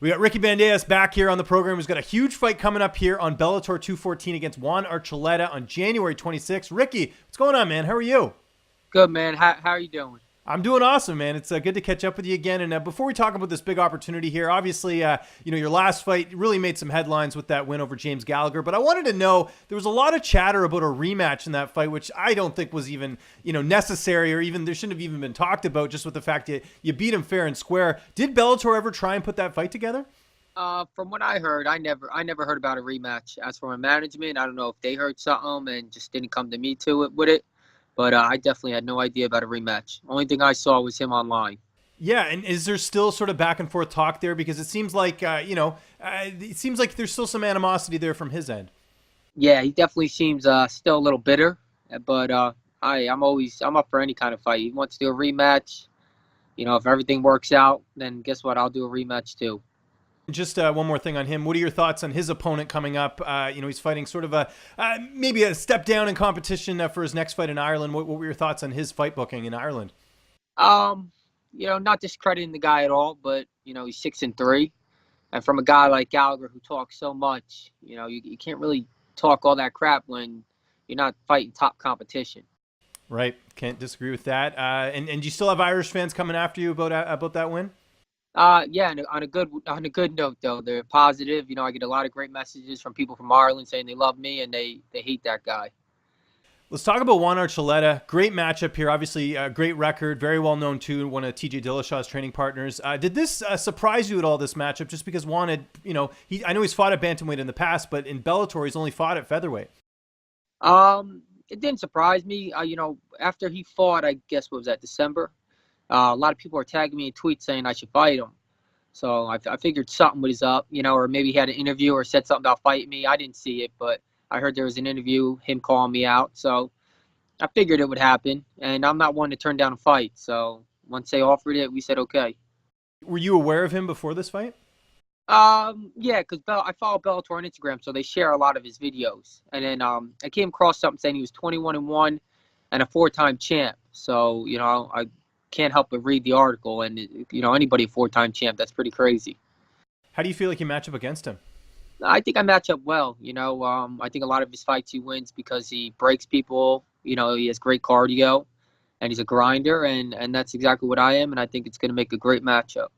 We got Ricky Bandejas back here on the program. He's got a huge fight coming up here on Bellator 214 against Juan Archuleta on January 26th. Ricky, what's going on, man? How are you? Good, man. How are you doing? I'm doing awesome, man. It's good to catch up with you again. And before we talk about this big opportunity here, obviously, your last fight really made some headlines with that win over James Gallagher. But I wanted to know, there was a lot of chatter about a rematch in that fight, which I don't think was even, necessary, or even there shouldn't have even been talked about, just with the fact that you beat him fair and square. Did Bellator ever try and put that fight together? From what I heard, I never heard about a rematch. As for my management, I don't know if they heard something and just didn't come to me to it with it. But I definitely had no idea about a rematch. Only thing I saw was him online. Yeah, and is there still sort of back and forth talk there? Because it seems like, it seems like there's still some animosity there from his end. Yeah, he definitely seems still a little bitter. But I'm up for any kind of fight. He wants to do a rematch. If everything works out, then guess what? I'll do a rematch too. Just one more thing on him. What are your thoughts on his opponent coming up? He's fighting sort of maybe a step down in competition for his next fight in Ireland. What were your thoughts on his fight booking in Ireland? Not discrediting the guy at all, but he's 6-3, and from a guy like Gallagher who talks so much, you can't really talk all that crap when you're not fighting top competition. Right, can't disagree with that. And you still have Irish fans coming after you about that win? Yeah, and on a good note though, they're positive. I get a lot of great messages from people from Ireland saying they love me and they hate that guy. Let's talk about Juan Archuleta. Great matchup here. Obviously, great record. Very well known too. One of TJ Dillashaw's training partners. Did this surprise you at all, this matchup? Just because Juan had, I know he's fought at bantamweight in the past, but in Bellator he's only fought at featherweight. It didn't surprise me. After he fought, I guess what was that, December? A lot of people are tagging me in tweets saying I should fight him. So I figured something was up, or maybe he had an interview or said something about fighting me. I didn't see it, but I heard there was an interview, him calling me out. So I figured it would happen, and I'm not one to turn down a fight. So once they offered it, we said okay. Were you aware of him before this fight? Yeah, because I follow Bellator on Instagram, so they share a lot of his videos. And then I came across something saying he was 21-1 and a 4-time champ. So I can't help but read the article, and anybody a 4-time champ, that's pretty crazy. How do you feel like you match up against him? I think I match up well. I think a lot of his fights he wins because he breaks people. He has great cardio, and he's a grinder, and that's exactly what I am. And I think it's going to make a great matchup.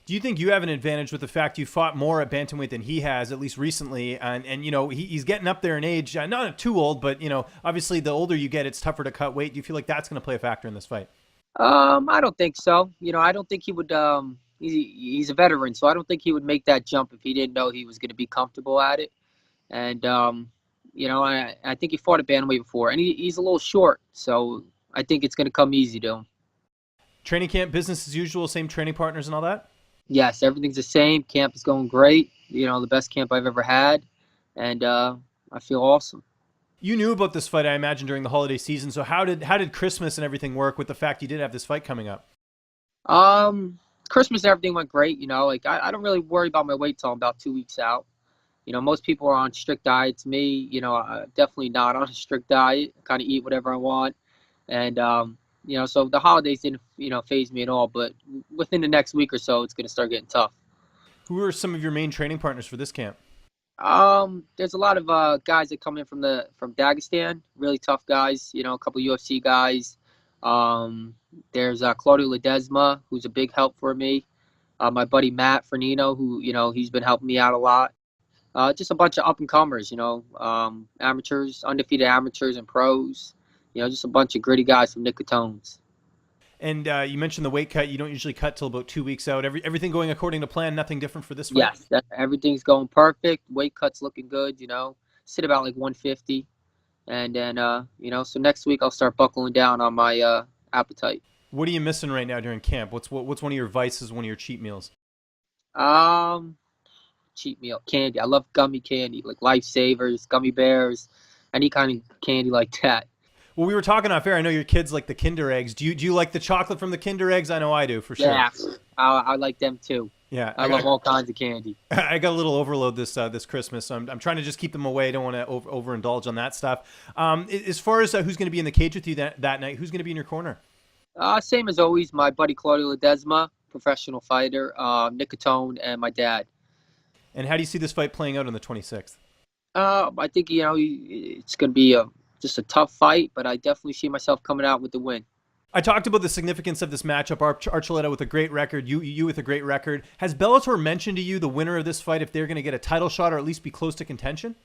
Do you think you have an advantage with the fact you fought more at bantamweight than he has, at least recently? And he's getting up there in age, not too old, but obviously the older you get, it's tougher to cut weight. Do you feel like that's going to play a factor in this fight? I don't think so. I don't think he would. He's a veteran, so I don't think he would make that jump if he didn't know he was going to be comfortable at it. And I think he fought at bantamweight before, and he's a little short, so I think it's going to come easy to him. Training camp, business as usual, same training partners and all that? Yes, everything's the same. Camp is going great. The best camp I've ever had, and I feel awesome. You knew about this fight, I imagine, during the holiday season. So how did Christmas and everything work with the fact you did have this fight coming up? Christmas and everything went great. I don't really worry about my weight till I'm about 2 weeks out. Most people are on strict diets. Me, definitely not on a strict diet. Kind of eat whatever I want, and so the holidays didn't faze me at all. But within the next week or so, it's gonna start getting tough. Who are some of your main training partners for this camp? There's a lot of guys that come in from Dagestan, really tough guys. A couple UFC guys. There's Claudio Ledesma, who's a big help for me. My buddy Matt Fernino, who he's been helping me out a lot. Just a bunch of up and comers, amateurs, undefeated amateurs and pros. Just a bunch of gritty guys from Nicatones. And you mentioned the weight cut. You don't usually cut till about 2 weeks out. Everything going according to plan. Nothing different for this fight. Yes, everything's going perfect. Weight cut's looking good. Sit about like 150, and then so next week I'll start buckling down on my appetite. What are you missing right now during camp? What's one of your vices? One of your cheat meals? Cheat meal candy. I love gummy candy, like Lifesavers, gummy bears, any kind of candy like that. Well, we were talking off air. I know your kids like the Kinder eggs. Do you like the chocolate from the Kinder eggs? I know I do, for sure. Yeah, I like them too. Yeah, I love all kinds of candy. I got a little overload this Christmas, so I'm trying to just keep them away. I don't want to overindulge on that stuff. As far as who's going to be in the cage with you that night, who's going to be in your corner? Same as always, my buddy Claudio Ledesma. professional fighter, Nicotone, and my dad. And how do you see this fight playing out on the 26th? I think it's going to be just a tough fight, but I definitely see myself coming out with the win. I talked about the significance of this matchup. Archuleta with a great record, you with a great record. Has Bellator mentioned to you the winner of this fight if they're going to get a title shot or at least be close to contention?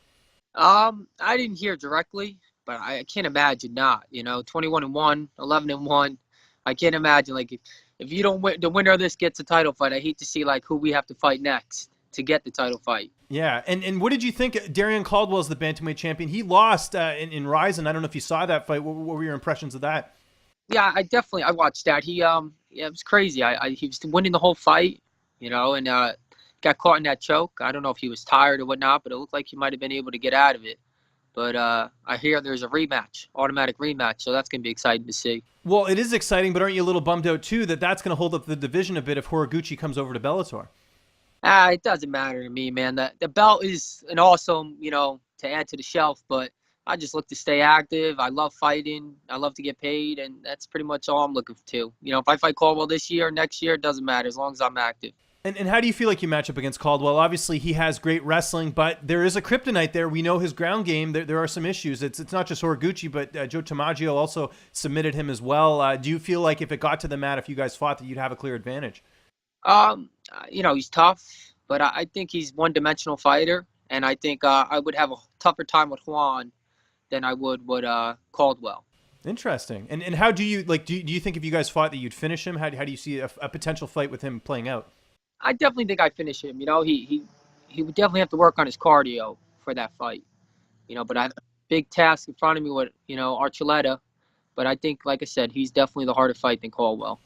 I didn't hear directly, but I can't imagine not. 21-1, 11-1. I can't imagine like if you don't win, the winner of this gets a title fight. I hate to see like who we have to fight next to get the title fight. Yeah, and what did you think? Darian Caldwell's the bantamweight champion. He lost in Ryzen. I don't know if you saw that fight. What were your impressions of that? Yeah, I watched that. Yeah, it was crazy. He was winning the whole fight, and got caught in that choke. I don't know if he was tired or whatnot, but it looked like he might have been able to get out of it. But I hear there's a rematch, automatic rematch, so that's going to be exciting to see. Well, it is exciting, but aren't you a little bummed out too that that's going to hold up the division a bit if Horiguchi comes over to Bellator? It doesn't matter to me, man. The belt is an awesome, to add to the shelf, but I just look to stay active. I love fighting. I love to get paid, and that's pretty much all I'm looking to. If I fight Caldwell this year or next year, it doesn't matter as long as I'm active. And how do you feel like you match up against Caldwell? Obviously, he has great wrestling, but there is a kryptonite there. We know his ground game. There are some issues. It's not just Horiguchi, but Joe Tamaggio also submitted him as well. Do you feel like if it got to the mat, if you guys fought, that you'd have a clear advantage? He's tough, but I think he's one-dimensional fighter, and I think I would have a tougher time with Juan than I would with Caldwell. Interesting. And how do you like? Do you think if you guys fought that you'd finish him? How do you see a potential fight with him playing out? I definitely think I finish him. He would definitely have to work on his cardio for that fight. But I have a big task in front of me with Archuleta. But I think, like I said, he's definitely the harder fight than Caldwell.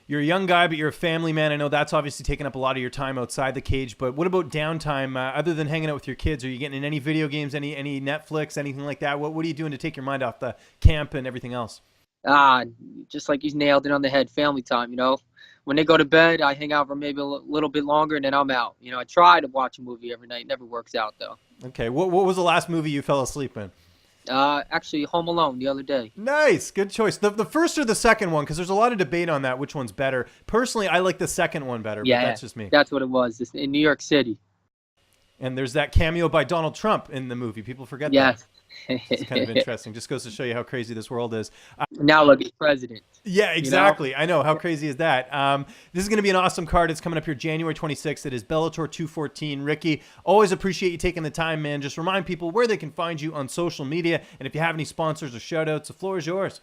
You're a young guy, but you're a family man. I know that's obviously taking up a lot of your time outside the cage. But what about downtime? Other than hanging out with your kids, are you getting in any video games, any Netflix, anything like that? What are you doing to take your mind off the camp and everything else? Just like he's nailed it on the head. Family time. When they go to bed, I hang out for maybe a little bit longer, and then I'm out. I try to watch a movie every night. It never works out though. Okay. What was the last movie you fell asleep in? Actually, Home Alone the other day. Nice, good choice. The first or the second one, because there's a lot of debate on that. Which one's better? Personally, I like the second one better. Yeah, but that's just me. That's what it was. It's in New York City. And there's that cameo by Donald Trump in the movie. People forget Yes. that. It's kind of interesting. Just goes to show you how crazy this world is. Now look, he's president. Yeah, exactly. I know. How crazy is that? This is going to be an awesome card. It's coming up here January 26th. It is Bellator 214. Ricky, always appreciate you taking the time, man. Just remind people where they can find you on social media. And if you have any sponsors or shout outs, the floor is yours.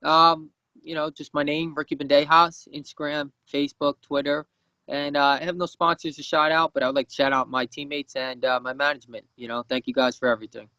Just my name, Ricky Bandejas, Instagram, Facebook, Twitter. And I have no sponsors to shout out, but I would like to shout out my teammates and my management. Thank you guys for everything.